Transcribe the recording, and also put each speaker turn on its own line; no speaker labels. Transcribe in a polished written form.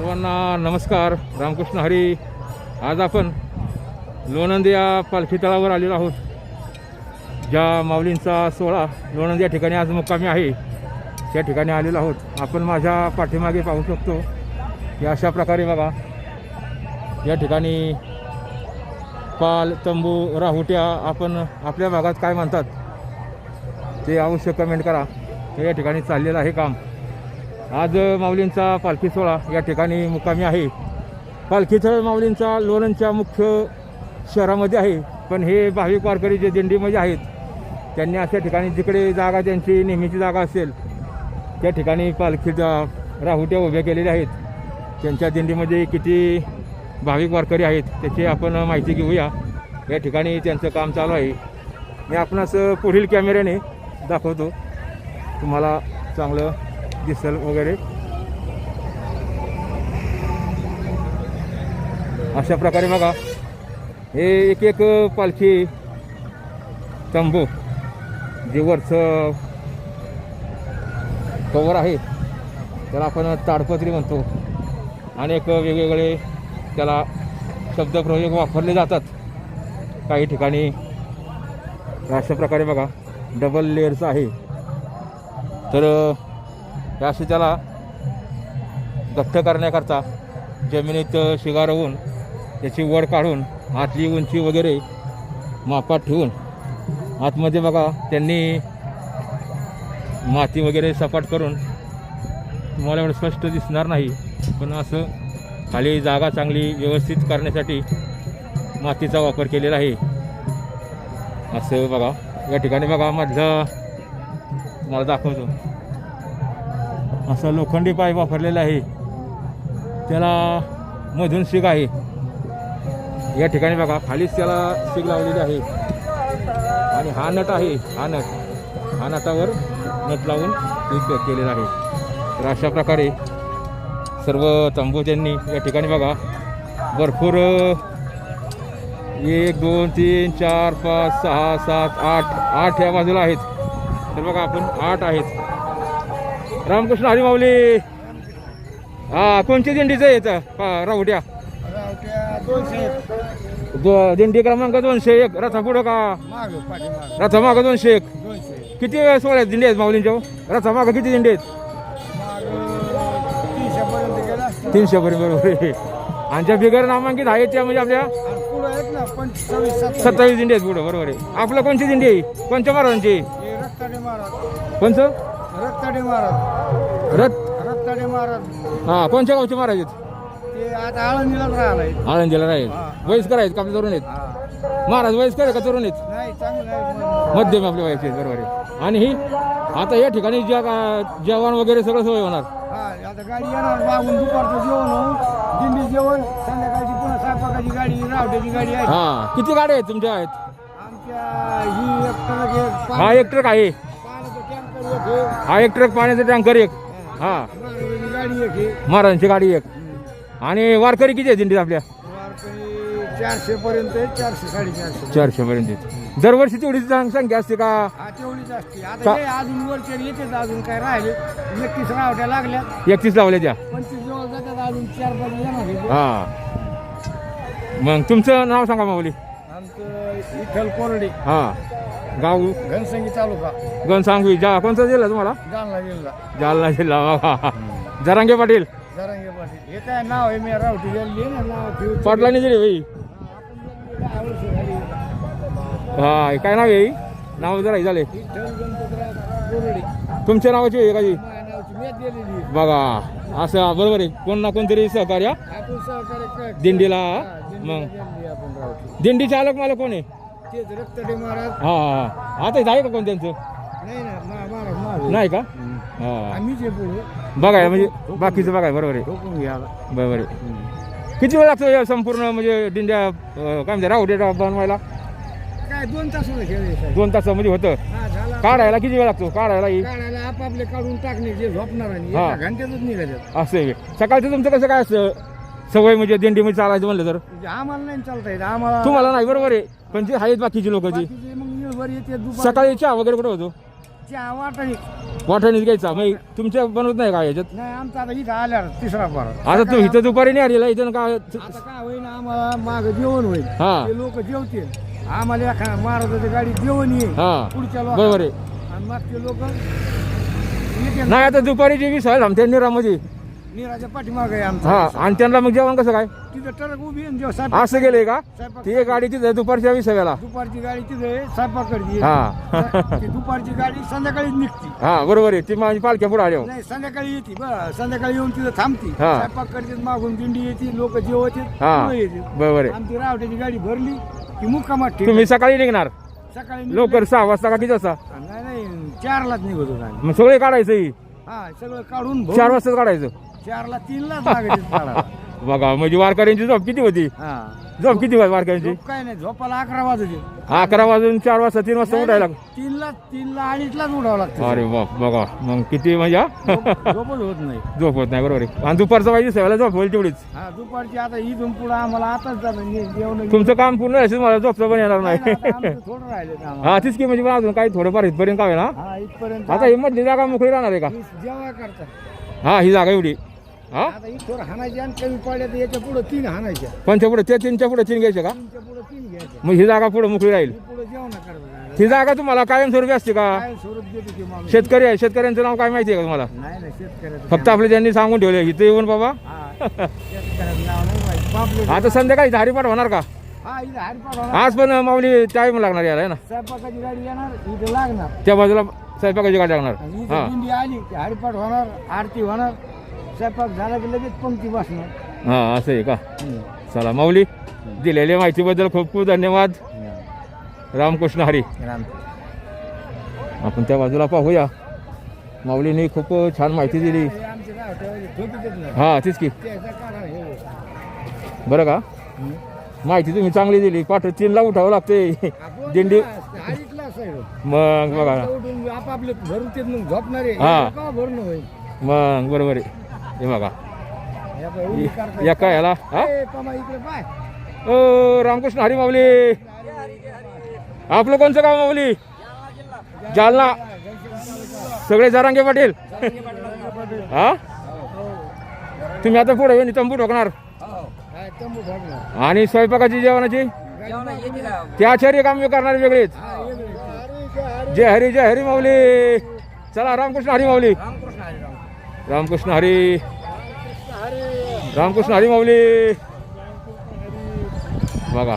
सर्वांना नमस्कार, रामकृष्ण हरी. आज आपण लोणंद या पालखी तळावर आलेलो आहोत. ज्या माऊलींचा सोहळा लोणंद या ठिकाणी आज मुक्कामी आहे त्या ठिकाणी आलेलो आहोत. आपण माझ्या पाठीमागे पाहू शकतो की अशा प्रकारे बघा या ठिकाणी पाल, तंबू, राहुट्या आपण आपल्या भागात काय म्हणतात ते अवश्य कमेंट करा. या ठिकाणी चाललेलं आहे काम. आज माऊलींचा पालखी सोहळा या ठिकाणी मुक्कामी आहे. पालखीतळ माऊलींचा लोणंदच्या मुख्य शहरामध्ये आहे, पण हे भाविक वारकरी जे दिंडीमध्ये आहेत त्यांनी अशा ठिकाणी जिकडे जागा त्यांची नेहमीची जागा असेल त्या ठिकाणी पालखीच्या राहुट्या उभ्या केलेल्या आहेत. त्यांच्या दिंडीमध्ये किती भाविक वारकरी आहेत त्याची आपण माहिती घेऊया. या ठिकाणी त्यांचं काम चालू आहे. मी आपणास पुढील कॅमेऱ्याने दाखवतो, तुम्हाला चांगलं दिसेल वगैरे. अशा प्रकारे बघा हे एक एक पालखी तंबू जे वरचं कवर आहे त्याला आपण ताडपत्री म्हणतो. अनेक वेगवेगळे त्याला शब्दप्रयोग वापरले जातात. काही ठिकाणी अशा प्रकारे बघा डबल लेअरचं आहे. तर असे त्याला घट्ट करण्याकरता जमिनीत शिगा रवून त्याची वड काढून आतली उंची वगैरे मापात ठेवून आतमध्ये बघा त्यांनी माती वगैरे सपाट करून, तुम्हाला एवढं स्पष्ट दिसणार नाही पण असं खाली जागा चांगली व्यवस्थित करण्यासाठी मातीचा वापर केलेला आहे. असं बघा या ठिकाणी बघा मधलं मला दाखवतो असं लोखंडी पाईप वापरलेला आहे. त्याला मधून शिग आहे. या ठिकाणी बघा खालीच त्याला शिग लावलेली आहे आणि हा नट आहे. हा नटावर नट लावून शिग केलेला आहे. तर अशा प्रकारे सर्व तंबू त्यांनी या ठिकाणी बघा भरपूर 1 2 3 4 5 6 7 8 या बाजूला आहेत. तर बघा आपण 8 आहेत. रामकृष्ण हरी माऊली. हा कोणती दिंडीचं येतं राहुट्या? दिंडी क्रमांक 201 रथा पुढं का रथा मागं 201. किती सोहळ्यात दिंडी आहेत माऊलींच्या? रथा मागं किती दिंडी आहेत? 300 पर्यंत बरोबर आहे. आणि ज्या बिगर नामांकित आहेत त्या म्हणजे आपल्या 27 दिंडी आहेत पुढं बरोबर आहे. आपलं कोणती दिंडी आहे? कोणत्या महाराजांची? कोणचं?
रत्ताडे महाराज. रत्ताडे महाराज.
हा कोणत्या गावचे महाराज आहेत?
ते आता आळंदीला राहिलाय.
आळंदीला राहील. वयस्कर आहेत का आपले तरुण आहेत? महाराज वयस्कर आहे का तरुण आहेत?
नाही चांगलं आहे.
मध्यम आपल्या वयाचे आहेत बरोबर आहे. आणि ही आता या ठिकाणी जेवण वगैरे सगळं सोय होणार.
हा आता गाडी येणार मागून दुपारचं जेवण होऊन दिंडी जेवण, संध्याकाळची पुन्हा स्वयंपाकाची गाडी, रावट्याची गाडी आहे.
हा किती गाड्या आहेत तुमच्या? आहेत
आमच्या ही एक ट्रक
हा एक ट्रक आहे.
पाण्याचं टँकर एक आहे.
हा एक ट्रक पाण्याचा टँकर एक. हा
महाराजांची गाडी एक आहे.
महाराजांची गाडी एक. आणि वारकरी किती आहे दिंडीत आपल्या?
वारकरी 400 पर्यंत आहे. 400 450.
400 पर्यंत आहेत. दरवर्षी तेवढीच संख्या असते का?
हा तेवढीच असते. आता हे अजून वरचे येतेच, अजून काय राहिले 31 रावट्या लागल्या.
31 लावल्या त्या.
25 जवळ जातात, अजून 4-5 येणार आहे.
हा मग तुमचं नाव सांगा माऊली.
आमचं विठ्ठल कोरडे.
हा गाव
घनसंगी तालुका,
गण सांगवी. कोणता जिल्हा तुम्हाला?
जालना जिल्हा.
जालना जिल्हा. जरांगे पाटील.
जरांगे पाटील. हे काय नाव आहे? मी रावटी गेली ना नाव
पाटलांनी दिली बाई. हा काय नाव आहे? नाव जरा झाले
विठ्ठल गणपतराव कोरडे.
तुमच्या नावाची आहे का जी?
माझ्या नावची मी दिलेली.
बघा असं बरोबर आहे. कोण ना कोणतरी सहकार्य
आपण सहकार्य
दिंडीला.
दिंडीला
मग
दिली आपण रावटी.
दिंडी चालक मला कोण आहे?
तेच रक्तडे महाराज.
हा हा आता आहे का कोण त्यांचं?
नाही ना महाराज महाराज
नाही का? हा
आम्हीच आहे पुढे.
बघाय म्हणजे बाकीचं बघाय बरोबर आहे.
ठोकून घ्यायला.
बरोबर आहे. किती वेळ लागतो या संपूर्ण म्हणजे दिंड्या काय म्हणते राहुट्या बनवायला?
काय 2 तासाला खेळ
2 तासामध्ये होतं.
हा झाला.
काढायला किती वेळ लागतो? काढायला
काढायला आपापले काढून टाकणे जे झोपणार आणि
हा.
एका घंट्यातच निघायचं.
असं आहे. सकाळचं तुमचं कसं काय असतं सवय म्हणजे दिंडीमध्ये चालायचं म्हणलं तर?
म्हणजे आम्हाला नाही चालता येत. आम्हाला
तुम्हाला नाही बरोबर आहे, पण जे आहेत बाकीची लोक जी
बाकीचे मग येते दुपारी.
सकाळी चहा वगैरे कुठं होतो?
चहा वाटायची
वाटाणीच घ्यायचा मग तुमच्या बनवत नाही का याच्यात
नाही आमचा आता इथं आल्यावर तिसरा बार
आता तू इथं दुपारी नाही आलेला इथं का
आता काय होईल आम्हाला माग जेवण होईल
हा.
ते लोक जेवतील आम्हाला एका महाराजाच्या गाडी जेवण येईल
हा
पुढच्या
बरोबर आहे
आणि मागचे लोक येते
नाही आता दुपारी जे वीस थांबते निरामध्ये
निराच्या पाठीमाग आहे आमचा
हा आणि त्यांना मग जेवण कसं काय
तिथं ट्रक उभी आहे जेव्हा
असं गेलंय का
स्वयंपाक
ती एक गाडी तिथं दुपारच्या 20 वेळेला
दुपारची गाडी तिथे स्वयंपाक करते
हा
ती दुपारची गाडी संध्याकाळीच निघते
हा बरोबर आहे ती माझी पालख्या पुढे आल्या
नाही संध्याकाळी येते बरं संध्याकाळी येऊन तिथं थांबते
हा.
स्वयंपाक करते मागून दिंडी येते लोक जेवते
हा
येते
बरोबर आहे
आमची रावट्याची गाडी भरली की मुक्कामात ठेवली.
तुम्ही सकाळी निघणार
सकाळी निघले-
लवकर 6 वाजता का किती वाजता
नाही नाही 4लाच निघत होतो आम्ही
मग सगळे काढायचं ही
हा सगळं काढून
4 वाजताच काढायचं
4ला 3लाच लागायचे काढायला.
बघा म्हणजे वारकऱ्यांची झोप किती होती
हा
झोप किती होती वारकऱ्यांची
झोप काय नाही झोपाला 11 वाजते
11 वाजून 4 वाजता 3 वाजता उठायला लागतं.
3ला 2:30लाच उठावं लागतं
अरे बाप बघा मग किती म्हणजे हा?
झोपच होत नाही
झोप होत नाही बरोबर आहे आणि दुपारचं पाहिजे सगळ्याला झोप होईल तेवढीच
हा दुपारची आता इथून पुढे आम्हाला आताच जातं जेवण
तुमचं काम पूर्ण असेल मला झोपचं पण येणार नाही
थोडं राहिले आम्हाला
हा तीच की म्हणजे पण अजून काही थोडंफार इथपर्यंत काय ना
हा इथपर्यंत
आता ही मधली जागा मोकळी राहणार आहे का
जेव्हा करतात
हा ही जागा एवढी हा
आता ही थोडं हाणायची आणि कमी पडल्या तर याच्या पुढे 3 हाणायच्या
पंच्या पुढे त्या 3च्या पुढे 3 घ्यायचे का
3च्या पुढे 3 घ्यायच्या
मग ही जागा पुढे मोकळी राहील
पुढे जेवण करतात
ही जागा तुम्हाला कायमस्वरूपी असते का
काय स्वरूप देतो ते माणूस
शेतकरी आहे शेतकऱ्यांचं नाव काय माहिती आहे का तुम्हाला
नाही नाही शेतकऱ्याचं
फक्त आपले त्यांनी सांगून ठेवले इथे येऊन बाबा
हा शेतकऱ्याचं नाव नाही माहिती पापलेट
आता संध्याकाळी धारीपाठ होणार का
हा इथं हरिपाठ होणार
आज पण माऊली टाईम लागणार याला आहे ना
स्वयंपाकाची गाडी येणार इथं लागणार
त्या बाजूला स्वयंपाकाची गाडी लागणार
आणि
हा
इथं दिंडी आली की हरिपाठ होणार आरती होणार स्वयंपाक झाला की लगेच पंक्ती बसणार
हा असं आहे का चला माऊली दिलेल्या माहितीबद्दल खूप खूप धन्यवाद रामकृष्ण हरी आपण त्या बाजूला पाहूया माऊलीने खूप छान माहिती दिली
हे आमचे गाव ठेवायचे झोपीतच नाही
हा तीच की
त्याचा काढा हे
बरं का माहिती तुम्ही चांगली दिली पाठ 3ला उठावं लागते दिंडी
हरितला असायचं
मग बघा
उठून आपापले भरून ते मग झोपणारे
हा.
का भरणं होईल
मग बरोबर आहे हे बघा
हे बघ, उभी करताय.
या काय याला हा
ए, कमा इकडे पाय
ओ रामकृष्ण हरी माऊली आपलं कोणचं गाव माऊली जालना सगळे जरांगे पाटील हा तुम्ही आता पुढे येऊन तंबू ठोकणार
काय तंबू ठोकणार.
आणि स्वयंपाकाची जेवणाची ते आचार्य काम करणार वेगळेच
हा, वेगळे.
जय हरी माऊली चला रामकृष्ण हरी माऊली रामकृष्ण हरी रामकृष्ण हरी माऊली बघा